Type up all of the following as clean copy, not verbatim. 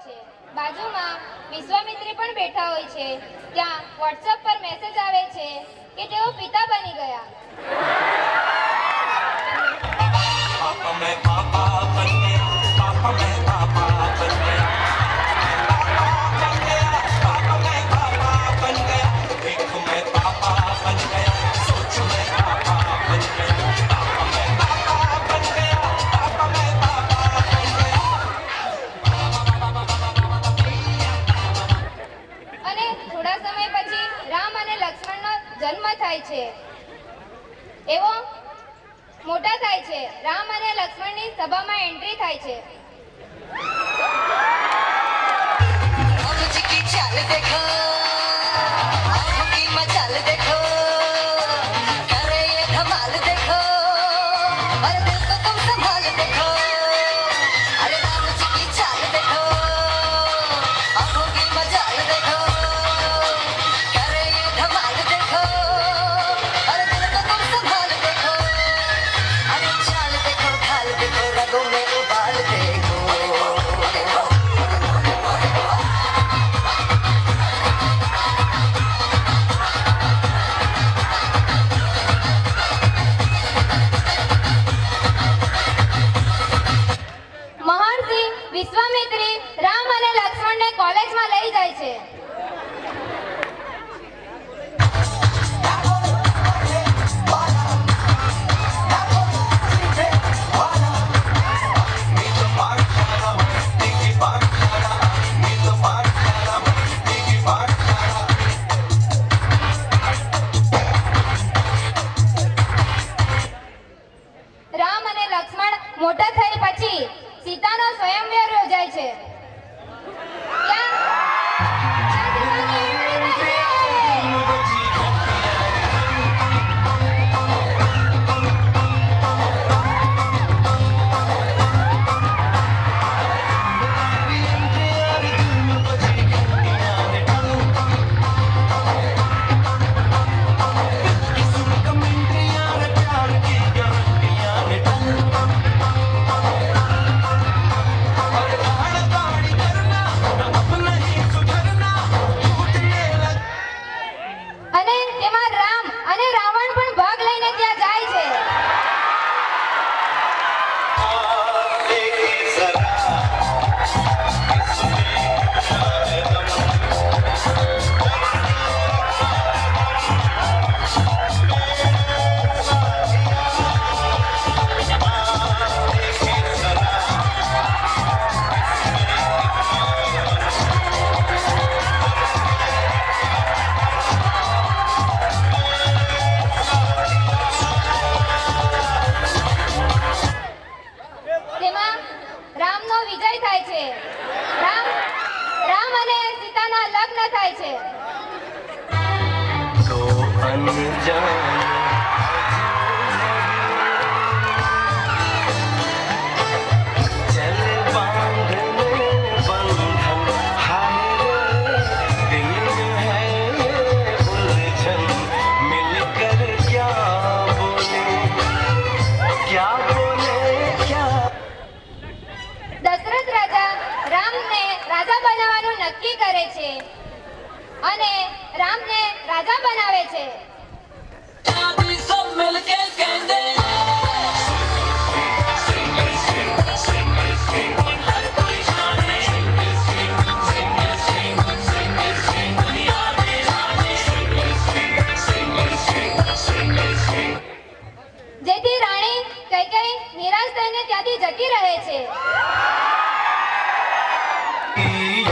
છે। બાજુમાં વિશ્વામિત્રી પણ બેઠા હોય છે। ત્યાં WhatsApp પર મેસેજ આવે છે કે તેઓ પિતા બની ગયા। पापा मैं पापा बन गया, पापा मैं पापा बन गया, पापा मैं पापा बन गया, देखो मैं पापा बन गया, सोचो मैं पापा बन गया, पापा मैं पापा बन गया, पापा मैं पापा बन गया। અને થોડા સમય પછી રામ અને લક્ષ્મણનો જન્મ થાય છે। એવો મોટા થાય છે। રામ અને લક્ષ્મણની સભામાં એન્ટ્રી થાય છે। વિશ્વામિત્રી રામ અને લક્ષ્મણને કોલેજમાં લઈ જાય છે। રામ અને લક્ષ્મણ મોટા થઈ પછી સીતાનો સ્વયંવર યોજાય છે। અને તેમાં રામ અને રાવણ પણ ભાગ લઈને ત્યાં જાય છે। તેમાં રામનો વિજય થાય છે। રામ અને સીતાના લગ્ન થાય છે। तो अनजान चल बांधने बंधन, हाय रे दिल में है उलझन, मिलकर क्या बोले क्या દશરથ રાજા રામને રાજા બનાવવાનું નક્કી કરે છે અને રામને રાજા બનાવે છે। सब मिलके कहते જેથી રાણી કૈકેયી નિરાશ થઈને ત્યાંથી જતી રહે છે।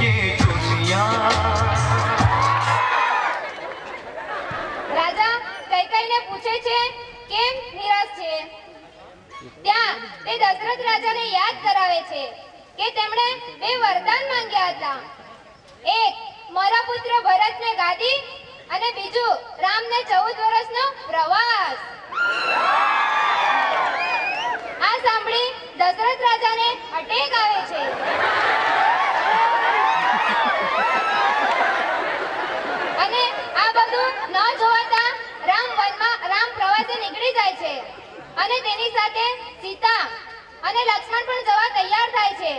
ये दुनिया રાજા કૈકેયીને પૂછે છે કેમ નિરાશ છે। ત્યાં તે દશરથ રાજાને યાદ કરાવે છે કે તેમણે બે વરદાન માંગ્યા હતા। એક મારા પુત્ર ભરતને ગાદી અને બીજું રામને 14 વર્ષનો પ્રવાસ। આ સાંભળી દશરથ રાજાને અટેક આવે છે। અને આ બધું ન જોવાતા રામ પ્રવાસે નીકળી જાય છે અને તેની સાથે સીતા અને લક્ષ્મણ પણ જવા તૈયાર થાય છે।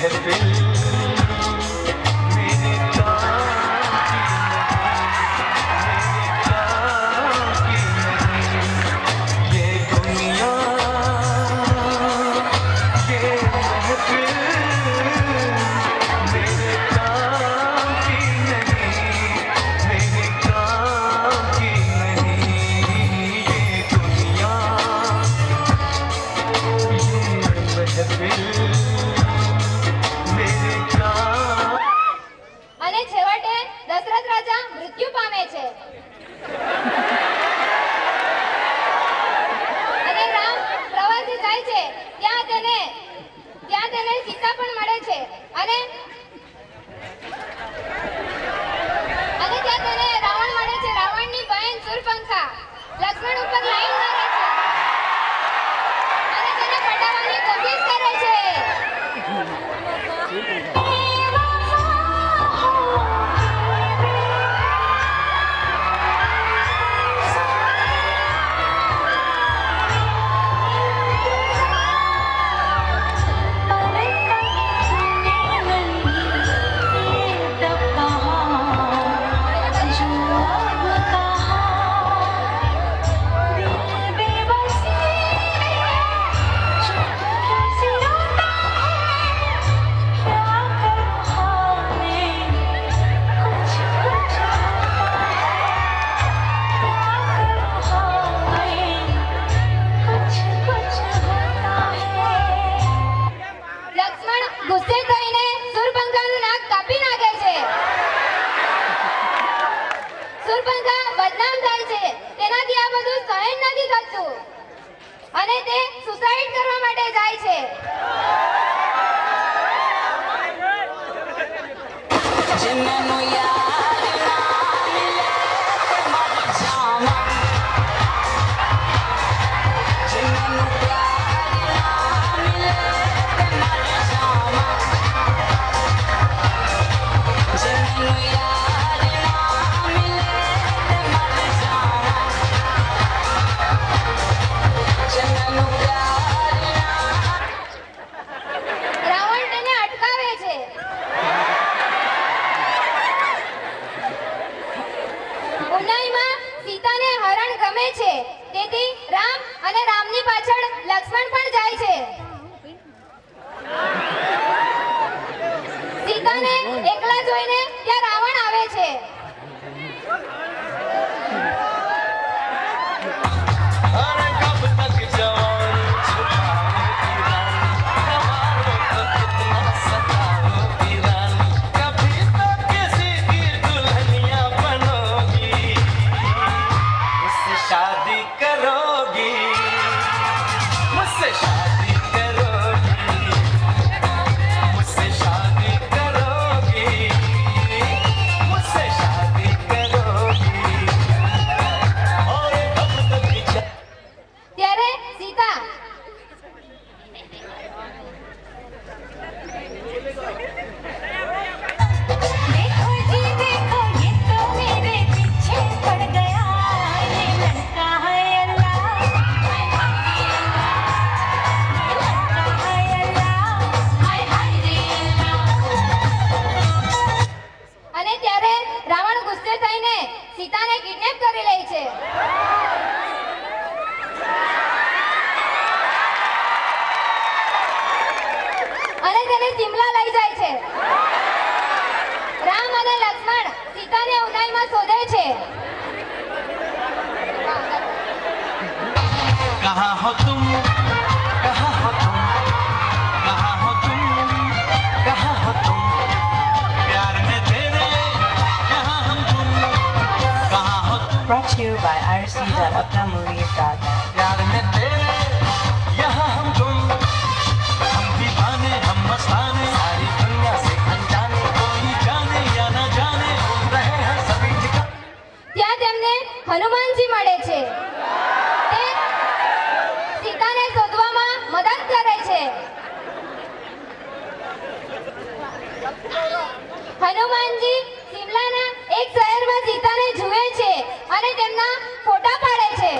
महफिल मेरे काम की नहीं, ये दुनिया ये महफिल मेरे काम की नहीं, मेरे काम की नहीं, ये दुनिया અને છેવટે દશરથ રાજા મૃત્યુ પામે છે અને રામ પ્રવાસે જાય છે ત્યાં તેને સીતા પણ મળે છે અને ત્યાં તેને રાવણ મળે છે. રાવણની બહેન શૂરપંખા લક્ષ્મણ ઉપર લાઈન મારે છે અને તેને પટાવવાની કોશિશ કરે છે. લક્ષ્મણ ગુસ્સે થઈને શૂરપંખાનું નાક કાપી નાખે છે. શૂરપંખા બદનામ થાય છે. તેનાથી આ બધું સહન નથી થતું અને તે સુસાઇડ કરવા માટે જાય છે. जिन्नू यार ना मिले ते मर जावां जिन्नू प्यार ना मिले ते मर जावां जिन्नू यार ना मिले ते मर जावां जिन्नू प्यार ना રાવણ તેને અટકાવે છે. ઉનાઈમાં સીતાને હરણ ગમે છે તેથી રામ અને રામની પાછળ લક્ષ્મણ પણ જાય છે. સીતાને એકલા જોઈને ત્યાં રાવણ આવે છે. अरे कब तक जवानी छुपाओगी रानी, हमारों को कितना सताओगी रानी, कभी तो किसी की दुल्हनिया बनोगी, मुझसे शादी करोगी, मुझसे शादी करोगी, मुझसे शादी करोगी, मुझसे शादी करोगी, और कब तक ત્યારે સીતા देखो जी देखो ये तो मेरे पीछे पड़ गया ये लड़का है अल्लाह ये लड़का है अल्लाह हाय हाय रे अल्लाह અને ત્યારે રાવણ ગુસ્સે થઈને સીતાને કિડનેપ કરી લે છે. અને તેને શિમલા લઈ જાય છે. રામ અને લક્ષ્મણ સીતાને ઉનાઈમાં શોધે છે. कहाँ हो तुम कहाँ हो तुम कहाँ हो तुम कहाँ हो तुम प्यार में तेरे यहाँ हम तुम कहाँ हो तुम Brought to you by irc.upnamovies.net. प्यार में तेरे यहाँ हम तुम हम दीवाने हम मस्ताने सारी दुनिया से अनजाने कोई जाने या न जाने रहे हैं सभी ठिकाने ત્યાં તેમને હનુમાનજી મળે છે. તે સીતાને શોધવામાં મદદ કરે છે. હનુમાનજી શિમલાના એક શહેરમાં સીતાને જુએ છે અને તેમના ફોટા પાડે છે.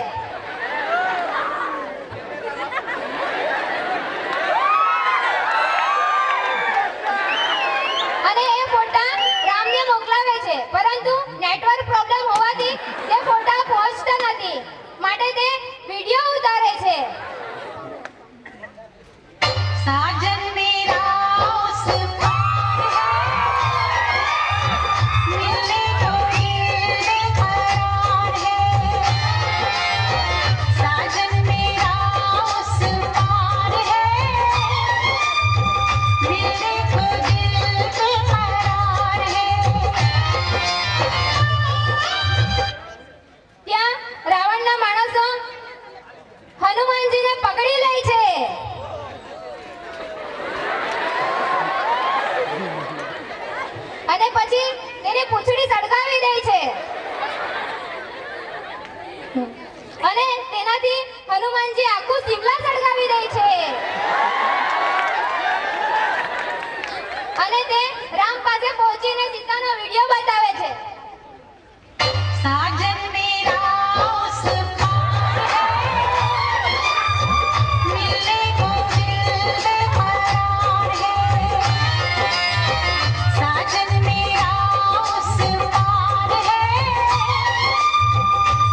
હનુમાનજીને પકડી લે છે અને પછી તેની પૂંછડી સળગાવી દે છે અને તેનાથી હનુમાનજી આખું શિમલા સળગાવી દે છે અને તે રામ પાસે પહોંચીને સીતાનો વિડિયો બતાવે છે साजन मेरा उस पार है मिलने को दिल बेकरार है साजन मेरा उस पार है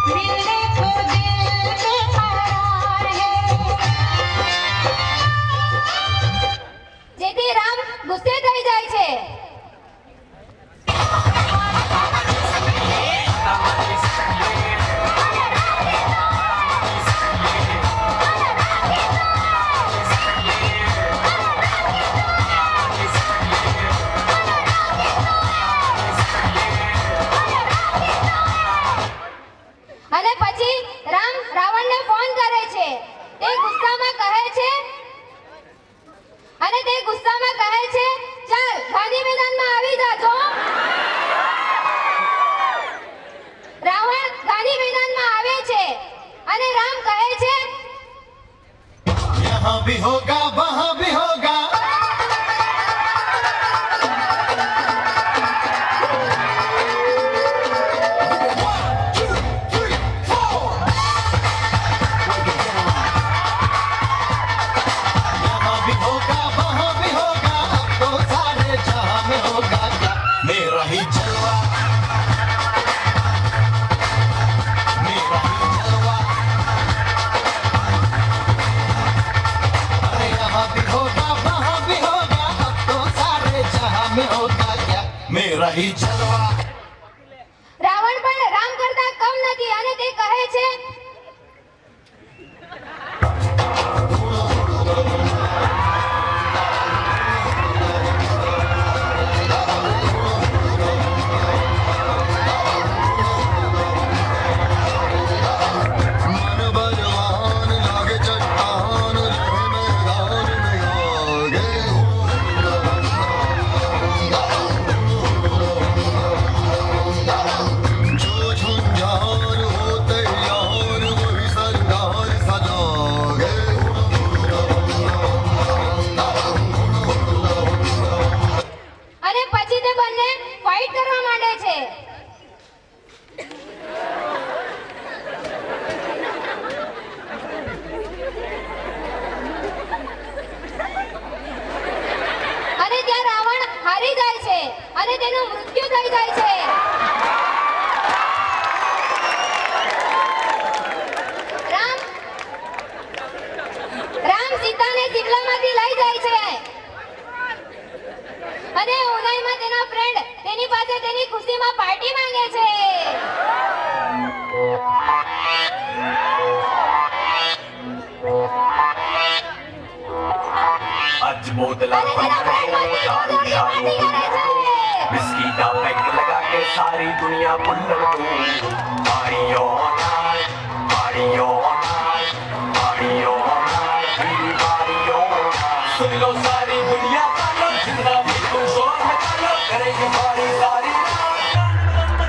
मिलने को दिल बेकरार है જેથી રામ ગુસ્સે થઈ જાય છે અને પછી રામ રાવણને ફોન કરે છે તે ગુસ્સામાં કહે છે અને તે ગુસ્સામાં કહે છે ચાલ ગાંધી મેદાનમાં આવી જા છો રાવણ ગાંધી મેદાનમાં આવે છે અને રામ કહે છે यहाँ भी होगा वहाँ भी होगा यहाँ भी होगा वहाँ भी होगा अब तो सारे जहाँ में होगा क्या मेरा ही जलवा मेरा ही जलवा अरे यहाँ भी होगा वहाँ भी होगा अब तो सारे जहाँ में होगा क्या मेरा ही जलवा રાવણ પણ રામ કરતા કમ નથી અને તે કહે છે मन बलवान लागे चट्टान रहे मैदान में आगे जो झुंझार हो तैयार वही सरदार सजागे અને પછી તે બંને ફાઇટ કરવા માંડે છે અને ત્યાં રાવણ હારી જાય છે અને તેનું મૃત્યુ થઈ જાય છે રામ રામ સીતાને શિમલામાંથી લઈ જાય છે અને ઉનાઈમાં તેના ફ્રેન્ડ તેની પાસે તેની ખુશીમાં પાર્ટી માંગે છે ਅੱਜ ਬੋਤਲਾਂ અને તેના ફ્રેન્ડ પાસે ਦਾਰੂ જોરદાર પાર્ટી કરે છે विस्की का पैक लगा के सारी दुनिया बुल्लर दो party on night party on night party on night party on night सुन लो सारी दुनिया वालों जितना भी तुम शोर मचा लो करेंगे पार्टी सारी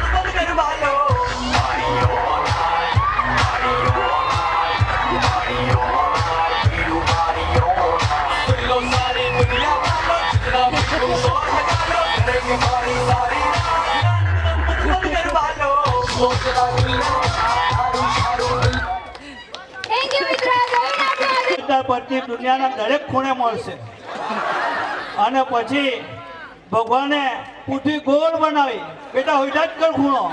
रात करवा लो party on night party on night party on night party on night सुन लो सारी दुनिया वालों जितना भी तुम शोर मचा लो करेंगे पार्टी सारी रात करवा लो થેન્ક યુ મિત્ર જોઈને આપણો ત્યાર પછી દુનિયાના દરેક ખૂણે મળશે અને પછી ભગવાને પૃથ્વી ગોળ બનાવી બેટા હોઈતા જ કર ખૂણો